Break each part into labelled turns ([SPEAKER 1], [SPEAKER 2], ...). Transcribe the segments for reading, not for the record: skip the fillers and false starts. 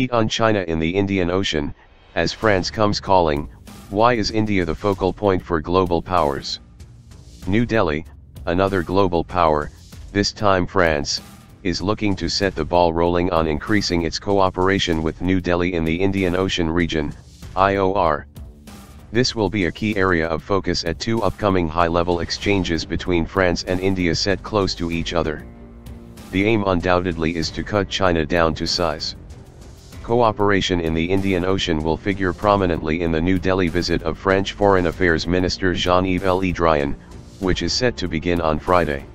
[SPEAKER 1] Heat on China in the Indian Ocean, as France comes calling. Why is India the focal point for global powers? New Delhi, another global power, this time France, is looking to set the ball rolling on increasing its cooperation with New Delhi in the Indian Ocean region, IOR. This will be a key area of focus at two upcoming high-level exchanges between France and India set close to each other. The aim undoubtedly is to cut China down to size. Cooperation in the Indian Ocean will figure prominently in the New Delhi visit of French Foreign Affairs Minister Jean-Yves Le Drian, which is set to begin on Friday.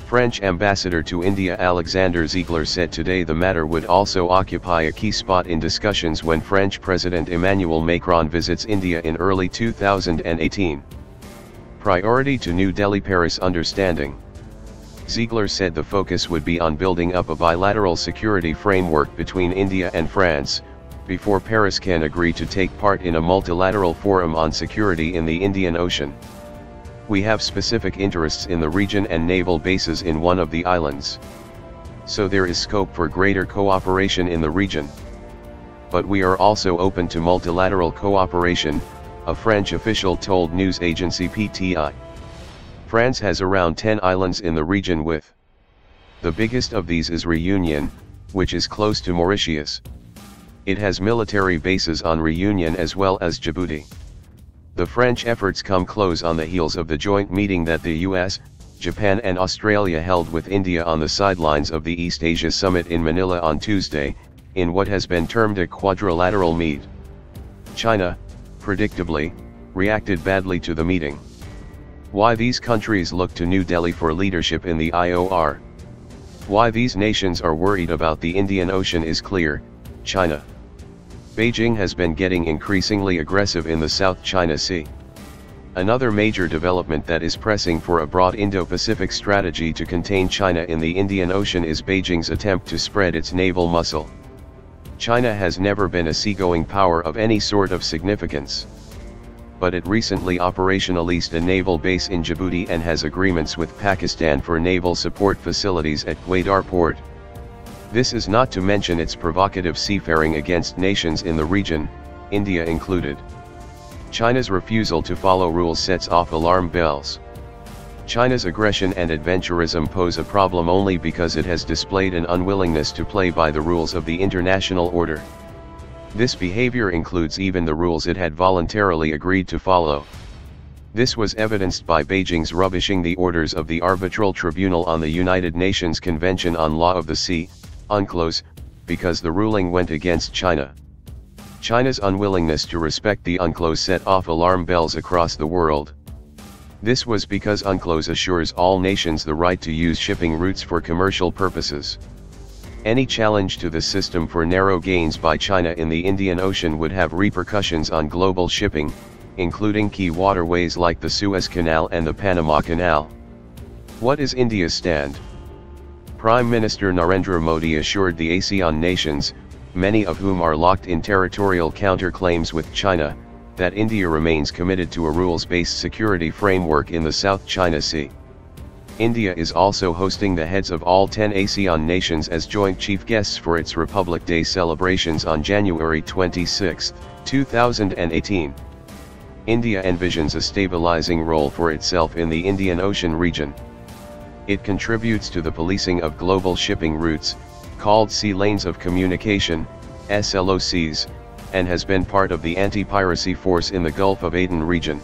[SPEAKER 1] French Ambassador to India Alexandre Ziegler said today the matter would also occupy a key spot in discussions when French President Emmanuel Macron visits India in early 2018. Priority to New Delhi-Paris understanding. Ziegler said the focus would be on building up a bilateral security framework between India and France, before Paris can agree to take part in a multilateral forum on security in the Indian Ocean. We have specific interests in the region and naval bases in one of the islands. So there is scope for greater cooperation in the region. But we are also open to multilateral cooperation, a French official told news agency PTI. France has around 10 islands in the region with. The biggest of these is Réunion, which is close to Mauritius. It has military bases on Réunion as well as Djibouti. The French efforts come close on the heels of the joint meeting that the US, Japan and Australia held with India on the sidelines of the East Asia Summit in Manila on Tuesday, in what has been termed a quadrilateral meet. China, predictably, reacted badly to the meeting. Why these countries look to New Delhi for leadership in the IOR? Why these nations are worried about the Indian Ocean is clear. China. Beijing has been getting increasingly aggressive in the South China Sea. Another major development that is pressing for a broad Indo-Pacific strategy to contain China in the Indian Ocean is Beijing's attempt to spread its naval muscle. China has never been a seagoing power of any sort of significance. But it recently operationalized a naval base in Djibouti and has agreements with Pakistan for naval support facilities at Gwadar port. This is not to mention its provocative seafaring against nations in the region, India included. China's refusal to follow rules sets off alarm bells. China's aggression and adventurism pose a problem only because it has displayed an unwillingness to play by the rules of the international order. This behavior includes even the rules it had voluntarily agreed to follow. This was evidenced by Beijing's rubbishing the orders of the Arbitral Tribunal on the United Nations Convention on Law of the Sea, UNCLOS, because the ruling went against China. China's unwillingness to respect the UNCLOS set off alarm bells across the world. This was because UNCLOS assures all nations the right to use shipping routes for commercial purposes. Any challenge to the system for narrow gains by China in the Indian Ocean would have repercussions on global shipping, including key waterways like the Suez Canal and the Panama Canal. What is India's stand? Prime Minister Narendra Modi assured the ASEAN nations, many of whom are locked in territorial counterclaims with China, that India remains committed to a rules-based security framework in the South China Sea. India is also hosting the heads of all 10 ASEAN nations as joint chief guests for its Republic Day celebrations on January 26, 2018. India envisions a stabilizing role for itself in the Indian Ocean region. It contributes to the policing of global shipping routes, called Sea Lanes of Communication, SLOCs, and has been part of the anti-piracy force in the Gulf of Aden region.